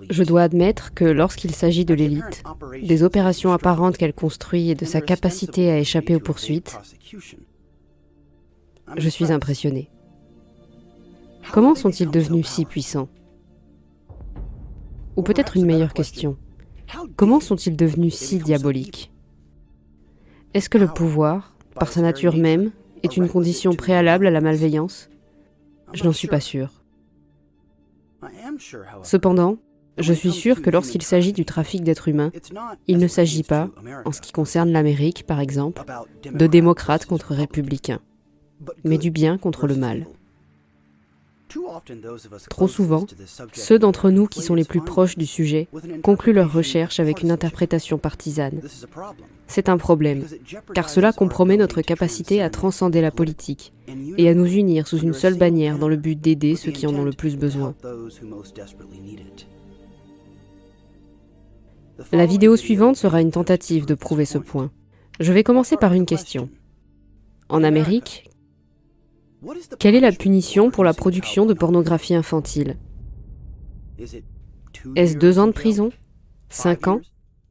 Je dois admettre que lorsqu'il s'agit de l'élite, des opérations apparentes qu'elle construit et de sa capacité à échapper aux poursuites, je suis impressionné. Comment sont-ils devenus si puissants ? Ou peut-être une meilleure question, comment sont-ils devenus si diaboliques ? Est-ce que le pouvoir, par sa nature même, est une condition préalable à la malveillance ? Je n'en suis pas sûr. Cependant, je suis sûr que lorsqu'il s'agit du trafic d'êtres humains, il ne s'agit pas, en ce qui concerne l'Amérique par exemple, de démocrates contre républicains, mais du bien contre le mal. Trop souvent, ceux d'entre nous qui sont les plus proches du sujet concluent leurs recherches avec une interprétation partisane. C'est un problème, car cela compromet notre capacité à transcender la politique et à nous unir sous une seule bannière dans le but d'aider ceux qui en ont le plus besoin. La vidéo suivante sera une tentative de prouver ce point. Je vais commencer par une question. En Amérique, quelle est la punition pour la production de pornographie infantile ? Est-ce 2 ans de prison ? 5 ans ?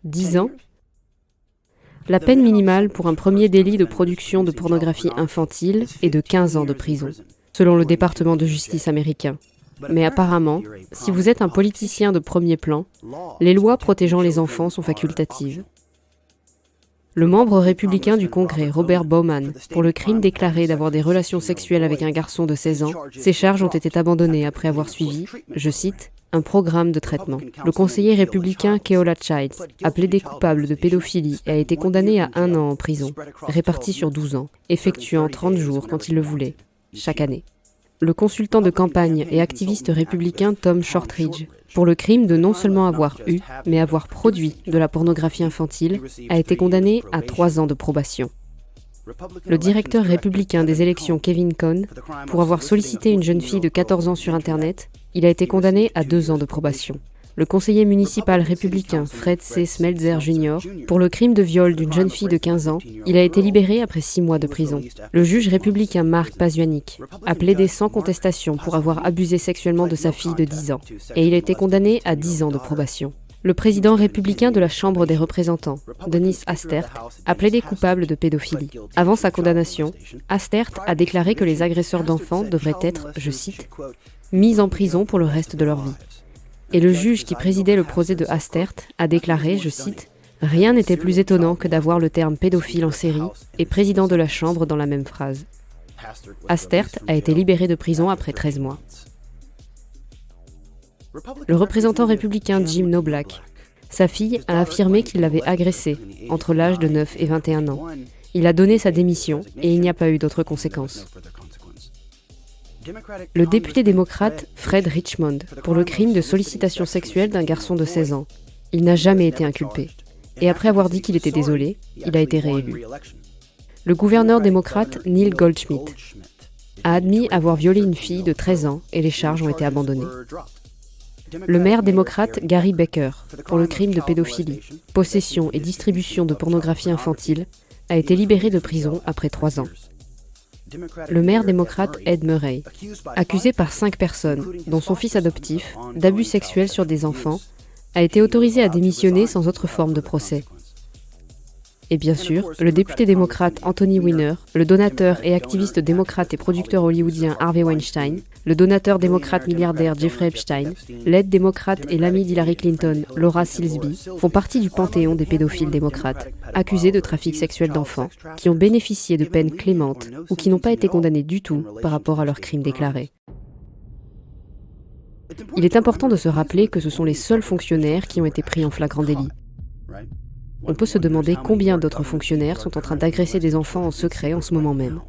10 ans ? La peine minimale pour un premier délit de production de pornographie infantile est de 15 ans de prison, selon le département de justice américain. Mais apparemment, si vous êtes un politicien de premier plan, les lois protégeant les enfants sont facultatives. Le membre républicain du Congrès, Robert Bowman, pour le crime déclaré d'avoir des relations sexuelles avec un garçon de 16 ans, ses charges ont été abandonnées après avoir suivi, je cite, un programme de traitement. Le conseiller républicain Keola Childs a plaidé coupable de pédophilie et a été condamné à 1 an en prison, réparti sur 12 ans, effectuant 30 jours quand il le voulait, chaque année. Le consultant de campagne et activiste républicain Tom Shortridge, pour le crime de non seulement avoir eu, mais avoir produit de la pornographie infantile, a été condamné à 3 ans de probation. Le directeur républicain des élections Kevin Cohn, pour avoir sollicité une jeune fille de 14 ans sur Internet, il a été condamné à 2 ans de probation. Le conseiller municipal républicain Fred C. Smeltzer Jr., pour le crime de viol d'une jeune fille de 15 ans, il a été libéré après 6 mois de prison. Le juge républicain Mark Pazuanic a plaidé sans contestation pour avoir abusé sexuellement de sa fille de 10 ans, et il a été condamné à 10 ans de probation. Le président républicain de la Chambre des représentants, Dennis Hastert, a plaidé coupable de pédophilie. Avant sa condamnation, Hastert a déclaré que les agresseurs d'enfants devraient être, je cite, « mis en prison pour le reste de leur vie ». Et le juge qui présidait le procès de Hastert a déclaré, je cite, « Rien n'était plus étonnant que d'avoir le terme pédophile en série et président de la Chambre dans la même phrase. » Hastert a été libéré de prison après 13 mois. Le représentant républicain Jim Knobloch, sa fille a affirmé qu'il l'avait agressée entre l'âge de 9 et 21 ans. Il a donné sa démission et il n'y a pas eu d'autres conséquences. Le député démocrate Fred Richmond, pour le crime de sollicitation sexuelle d'un garçon de 16 ans. Il n'a jamais été inculpé. Et après avoir dit qu'il était désolé, il a été réélu. Le gouverneur démocrate Neil Goldschmidt a admis avoir violé une fille de 13 ans et les charges ont été abandonnées. Le maire démocrate Gary Becker, pour le crime de pédophilie, possession et distribution de pornographie infantile, a été libéré de prison après 3 ans. Le maire démocrate Ed Murray, accusé par 5 personnes, dont son fils adoptif, d'abus sexuels sur des enfants, a été autorisé à démissionner sans autre forme de procès. Et bien sûr, le député démocrate Anthony Weiner, le donateur et activiste démocrate et producteur hollywoodien Harvey Weinstein, le donateur démocrate milliardaire Jeffrey Epstein, l'aide démocrate et l'amie d'Hillary Clinton, Laura Silsby, font partie du panthéon des pédophiles démocrates, accusés de trafic sexuel d'enfants, qui ont bénéficié de peines clémentes ou qui n'ont pas été condamnés du tout par rapport à leurs crimes déclarés. Il est important de se rappeler que ce sont les seuls fonctionnaires qui ont été pris en flagrant délit. On peut se demander combien d'autres fonctionnaires sont en train d'agresser des enfants en secret en ce moment même.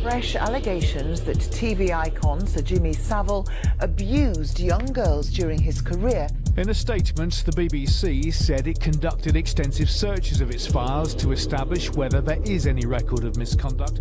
Fresh allegations that TV icon Sir Jimmy Savile abused young girls during his career In a statement, the BBC said it conducted extensive searches of its files to establish whether there is any record of misconduct.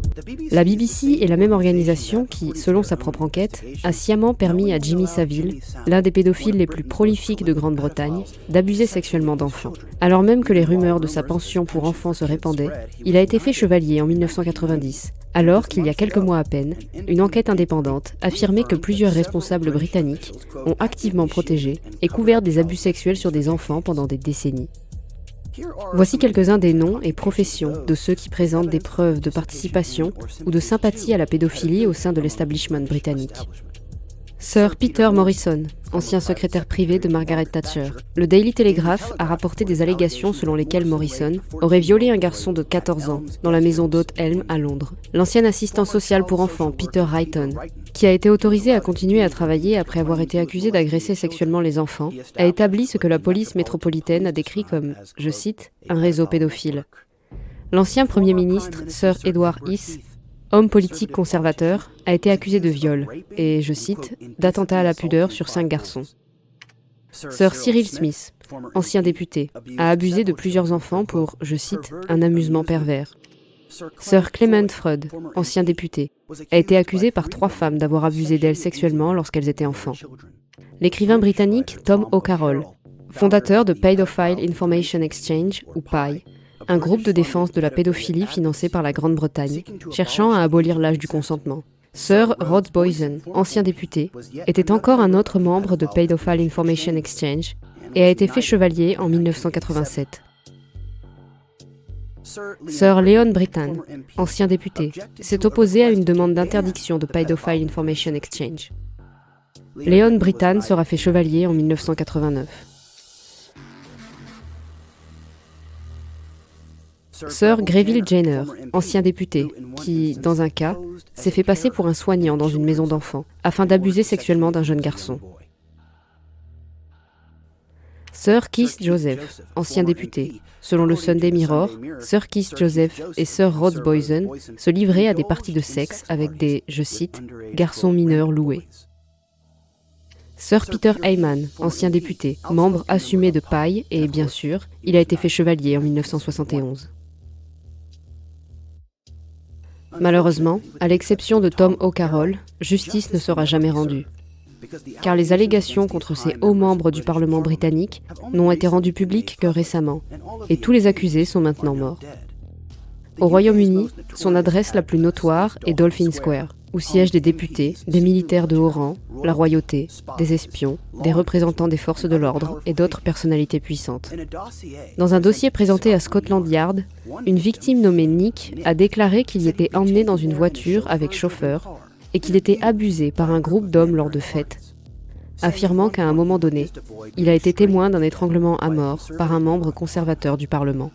La BBC est la même organisation qui, selon sa propre enquête, a sciemment permis à Jimmy Savile, l'un des pédophiles les plus prolifiques de Grande-Bretagne, d'abuser sexuellement d'enfants. Alors même que les rumeurs de sa pension pour enfants se répandaient, il a été fait chevalier en 1990, alors qu'il y a quelques mois à peine, une enquête indépendante affirmait que plusieurs responsables britanniques ont activement protégé et couvert des abus sexuels sur des enfants pendant des décennies. Voici quelques-uns des noms et professions de ceux qui présentent des preuves de participation ou de sympathie à la pédophilie au sein de l'establishment britannique. Sir Peter Morrison, ancien secrétaire privé de Margaret Thatcher. Le Daily Telegraph a rapporté des allégations selon lesquelles Morrison aurait violé un garçon de 14 ans dans la maison d'hôte Elm à Londres. L'ancien assistant social pour enfants Peter Wrighton, qui a été autorisé à continuer à travailler après avoir été accusé d'agresser sexuellement les enfants, a établi ce que la police métropolitaine a décrit comme, je cite, un réseau pédophile. L'ancien Premier ministre, Sir Edward Heath, homme politique conservateur, a été accusé de viol et, je cite, d'attentat à la pudeur sur 5 garçons. Sir Cyril Smith, ancien député, a abusé de plusieurs enfants pour, je cite, un amusement pervers. Sir Clement Freud, ancien député, a été accusé par 3 femmes d'avoir abusé d'elles sexuellement lorsqu'elles étaient enfants. L'écrivain britannique Tom O'Carroll, fondateur de Paedophile Information Exchange, ou PI, un groupe de défense de la pédophilie financé par la Grande-Bretagne, cherchant à abolir l'âge du consentement. Sir Rhodes Boyson, ancien député, était encore un autre membre de Paedophile Information Exchange et a été fait chevalier en 1987. Sir Leon Brittan, ancien député, s'est opposé à une demande d'interdiction de Paedophile Information Exchange. Leon Brittan sera fait chevalier en 1989. Sir Greville Jenner, ancien député, qui, dans un cas, s'est fait passer pour un soignant dans une maison d'enfants, afin d'abuser sexuellement d'un jeune garçon. Sir Keith Joseph, ancien député. Selon le Sunday Mirror, Sir Keith Joseph et Sir Rhodes Boyson se livraient à des parties de sexe avec des, je cite, garçons mineurs loués. Sir Peter Heyman, ancien député, membre assumé de PI, et bien sûr, il a été fait chevalier en 1971. Malheureusement, à l'exception de Tom O'Carroll, justice ne sera jamais rendue. Car les allégations contre ces hauts membres du Parlement britannique n'ont été rendues publiques que récemment, et tous les accusés sont maintenant morts. Au Royaume-Uni, son adresse la plus notoire est Dolphin Square, où siègent des députés, des militaires de haut rang, la royauté, des espions, des représentants des forces de l'ordre et d'autres personnalités puissantes. Dans un dossier présenté à Scotland Yard, une victime nommée Nick a déclaré qu'il y était emmené dans une voiture avec chauffeur et qu'il était abusé par un groupe d'hommes lors de fêtes, affirmant qu'à un moment donné, il a été témoin d'un étranglement à mort par un membre conservateur du Parlement.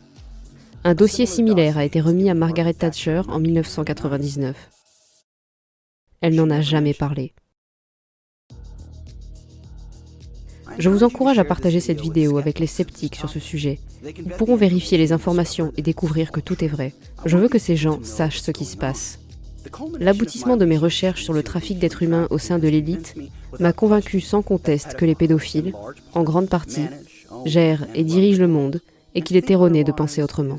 Un dossier similaire a été remis à Margaret Thatcher en 1999. Elle n'en a jamais parlé. Je vous encourage à partager cette vidéo avec les sceptiques sur ce sujet. Ils pourront vérifier les informations et découvrir que tout est vrai. Je veux que ces gens sachent ce qui se passe. L'aboutissement de mes recherches sur le trafic d'êtres humains au sein de l'élite m'a convaincu sans conteste que les pédophiles, en grande partie, gèrent et dirigent le monde et qu'il est erroné de penser autrement.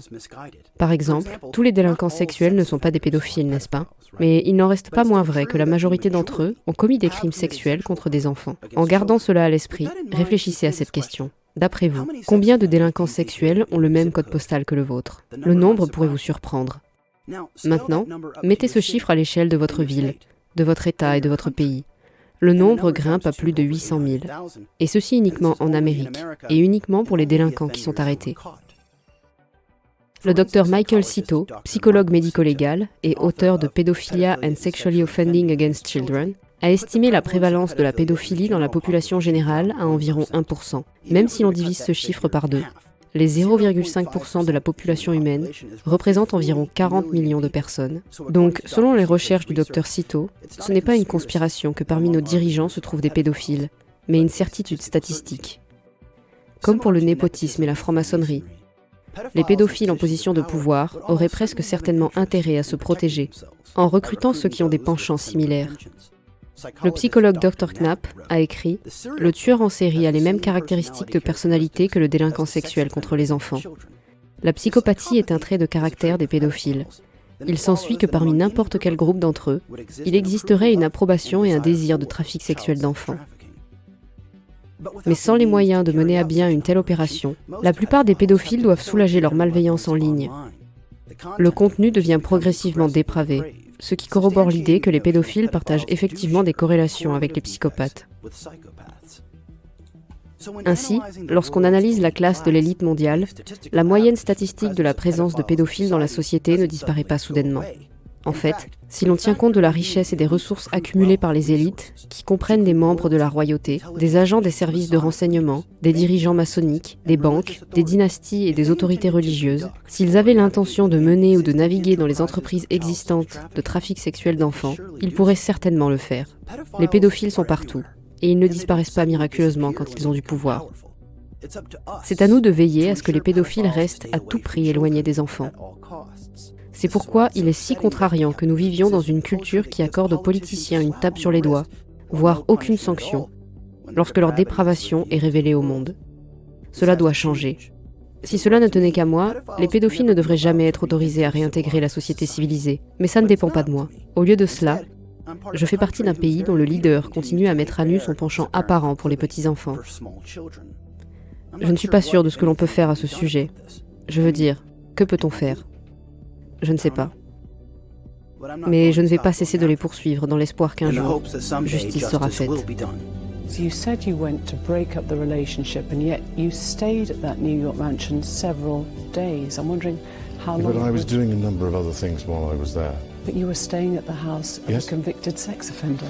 Par exemple, tous les délinquants sexuels ne sont pas des pédophiles, n'est-ce pas? Mais il n'en reste pas moins vrai que la majorité d'entre eux ont commis des crimes sexuels contre des enfants. En gardant cela à l'esprit, réfléchissez à cette question. D'après vous, combien de délinquants sexuels ont le même code postal que le vôtre? Le nombre pourrait vous surprendre. Maintenant, mettez ce chiffre à l'échelle de votre ville, de votre État et de votre pays. Le nombre grimpe à plus de 800 000, et ceci uniquement en Amérique, et uniquement pour les délinquants qui sont arrêtés. Le docteur Michael Cito, psychologue médico-légal et auteur de Pedophilia and Sexually Offending Against Children, a estimé la prévalence de la pédophilie dans la population générale à environ 1%, même si l'on divise ce chiffre par 2. Les 0,5% de la population humaine représentent environ 40 millions de personnes. Donc, selon les recherches du docteur Cito, ce n'est pas une conspiration que parmi nos dirigeants se trouvent des pédophiles, mais une certitude statistique. Comme pour le népotisme et la franc-maçonnerie, les pédophiles en position de pouvoir auraient presque certainement intérêt à se protéger, en recrutant ceux qui ont des penchants similaires. Le psychologue Dr. Knapp a écrit « Le tueur en série a les mêmes caractéristiques de personnalité que le délinquant sexuel contre les enfants. La psychopathie est un trait de caractère des pédophiles. Il s'ensuit que parmi n'importe quel groupe d'entre eux, il existerait une approbation et un désir de trafic sexuel d'enfants. Mais sans les moyens de mener à bien une telle opération, la plupart des pédophiles doivent soulager leur malveillance en ligne. Le contenu devient progressivement dépravé, ce qui corrobore l'idée que les pédophiles partagent effectivement des corrélations avec les psychopathes. Ainsi, lorsqu'on analyse la classe de l'élite mondiale, la moyenne statistique de la présence de pédophiles dans la société ne disparaît pas soudainement. En fait, si l'on tient compte de la richesse et des ressources accumulées par les élites, qui comprennent des membres de la royauté, des agents des services de renseignement, des dirigeants maçonniques, des banques, des dynasties et des autorités religieuses, s'ils avaient l'intention de mener ou de naviguer dans les entreprises existantes de trafic sexuel d'enfants, ils pourraient certainement le faire. Les pédophiles sont partout, et ils ne disparaissent pas miraculeusement quand ils ont du pouvoir. C'est à nous de veiller à ce que les pédophiles restent à tout prix éloignés des enfants. C'est pourquoi il est si contrariant que nous vivions dans une culture qui accorde aux politiciens une tape sur les doigts, voire aucune sanction, lorsque leur dépravation est révélée au monde. Cela doit changer. Si cela ne tenait qu'à moi, les pédophiles ne devraient jamais être autorisés à réintégrer la société civilisée. Mais ça ne dépend pas de moi. Au lieu de cela, je fais partie d'un pays dont le leader continue à mettre à nu son penchant apparent pour les petits-enfants. Je ne suis pas sûre de ce que l'on peut faire à ce sujet. Je veux dire, que peut-on faire ? Je ne sais pas. Mais je ne vais pas cesser de les poursuivre dans l'espoir qu'un jour, justice sera faite. So you said you went to break up the relationship and yet you stayed at that New York mansion several days. I'm wondering how long... But I was doing a number of other things while I was there. But you were staying at the house of a convicted sex offender.